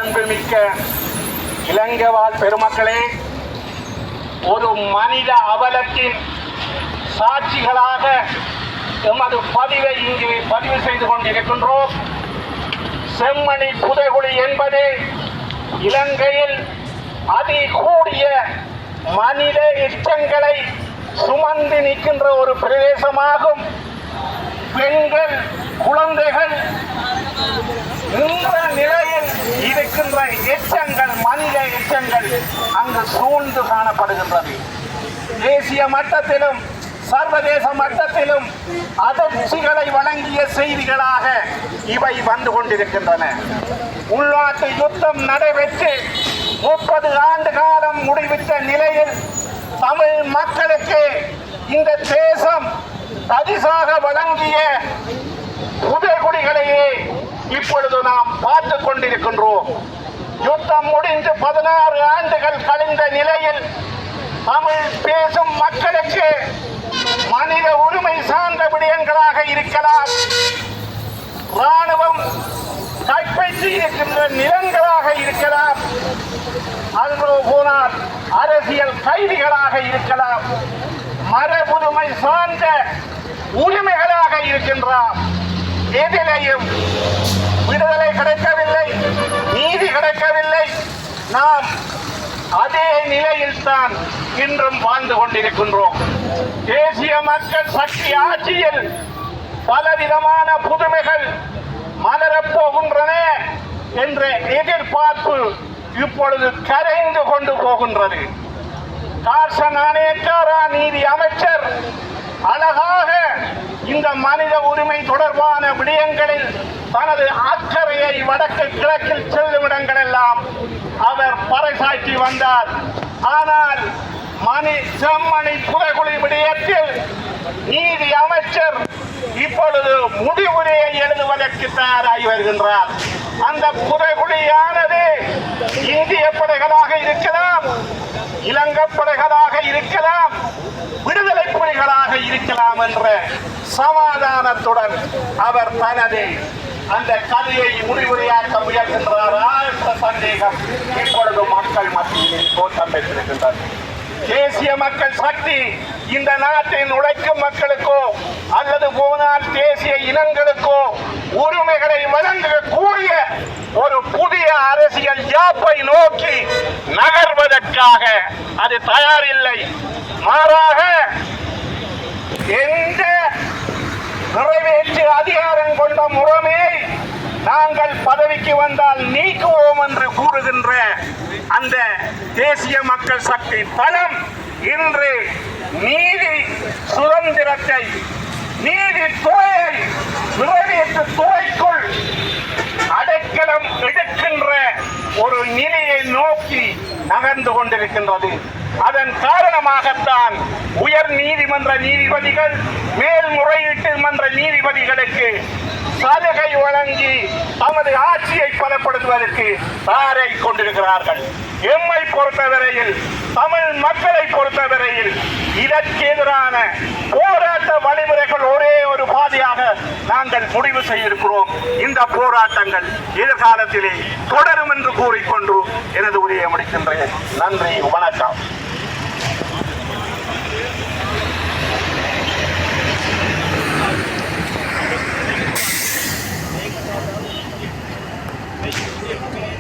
பேரன்பு மிக்க இலங்கை வாழ் பெருமக்களே, ஒரு மனித அவலத்தின் சாட்சிகளாக எமது பதிவை இங்கு பதிவு செய்து கொண்டிருக்கின்றோம். செம்மணி புதைகுழி என்பது இலங்கையில் அதிகூடிய மனித எச்சங்களை சுமந்து நிற்கின்ற ஒரு பிரதேசமாகும். பெண்கள், குழந்தைகள் நின்ற நிலையில் இருக்கின்ற எச்சங்கள், மனித எச்சங்கள் அங்கு சூழ்ந்து காணப்படுகின்றது. தேசிய மட்டத்திலும் சர்வதேச மட்டத்திலும் அதிர்ச்சிகளை வழங்கிய செய்திகளாக இவை வந்து கொண்டிருக்கின்றன. உள்நாட்டு யுத்தம் நடைபெற்று 30 ஆண்டு காலம் முடிவிட்ட நிலையில் தமிழ் மக்களுக்கு இந்த தேசம் பரிசாக வழங்கிய புதைகுழிகளையே இப்பொழுது நாம் பார்த்து கொண்டிருக்கின்றோம். யுத்தம் முடிந்து 16 ஆண்டுகள் கழிந்த நிலையில் தமிழ் பேசும் மக்களுக்கு மனித உரிமை சார்ந்த விடயங்களாக இருக்கலாம், ராணுவம் கைப்பற்றி இருக்கின்ற நிலங்களாக இருக்கலாம், அதுபோல போனால் அரசியல் கைதிகளாக இருக்கலாம், மரபுரிமை சார்ந்த உரிமைகளாக இருக்கின்றார். எதிலையும் விடுதலை கிடைக்கவில்லை, நீதி கிடைக்கவில்லை. நாம் அதே நிலையில் தான் இன்றும் வாழ்ந்து கொண்டிருக்கின்றோம். தேசிய மக்கள் சக்தி ஆட்சியில் பலவிதமான புதுமைகள் மலரப்போகின்றன என்ற எதிர்பார்ப்பு இப்பொழுது கரைந்து கொண்டு போகின்றது. காசநாணயக்காரா நீதி அமைச்சர் அழகாக இந்த மனித உரிமை தொடர்பான விடயங்களில் தனது அக்கறையை வடக்கு கிழக்கில் செல்லும் இடங்களெல்லாம் அவர் பறைசாற்றி வந்தார். ஆனால் செம்மணி புதைகுழி விடயத்தில் நீதி அமைச்சர் இப்பொழுது முடிவுரையை எழுதுவதற்கு தயாராகி வருகின்றார். அந்த புதைகுழியானது இந்திய படைகளாக இருக்கலாம், இலங்கை படைகளாக இருக்கலாம், விடுதலை புலிகளாக இருக்கலாம் என்ற சமாதானத்துடன் அவர் தனது அந்த கதையை முடிவுரையாக்க முயல்கின்றாரா என்ற சந்தேகம் இப்பொழுது மக்கள் மத்தியில் தோற்றம் பெற்றிருக்கின்றது. தேசிய மக்கள் சக்தி இந்த நாட்டின் உழைக்கும் மக்களுக்கோ அல்லது போனால் தேசிய இனங்களுக்கோ உரிமைகளை வழங்கக்கூடிய ஒரு புதிய அரசியல் யாப்பை நோக்கி நகர்வதற்காக அது தயாரில்லை. மாறாக எந்த நிறைவேற்று அதிகாரம் கொண்ட முறைமையை நாங்கள் பதவிக்கு வந்தால் நீக்குவோம் என்று கூறுகின்ற அந்த தேசிய மக்கள் சக்தி தளம் இன்று நீதி சுதந்திரத்தை, நீதித்துறையை நிறைவேற்று துறைக்குள் அடைக்கலம் எடுக்கின்ற ஒரு நிலையை நோக்கி நகர்ந்து கொண்டிருக்கின்றது. அதன் காரணமாகத்தான் உயர் நீதிமன்ற நீதிபதிகள் மேல்முறையீட்டு மன்ற நீதிபதிகளுக்கு சலுகை வழங்கி தமது ஆட்சியை பலப்படுத்துவதற்கு தயாரை கொண்டிருக்கிறார்கள். எம்மை பொறுத்தவரையில், தமிழ் மக்களை பொறுத்தவரையில் இதற்கு எதிரான போராட்ட வழிமுறைகள் ஒரே ஒரு பாதையாக நாங்கள் முடிவு செய்திருக்கிறோம். இந்த போராட்டங்கள் எதிர்காலத்திலே தொடரும் என்று கூறிக்கொண்டு எனது உரையை முடிக்கின்றேன். நன்றி, வணக்கம். Thank you.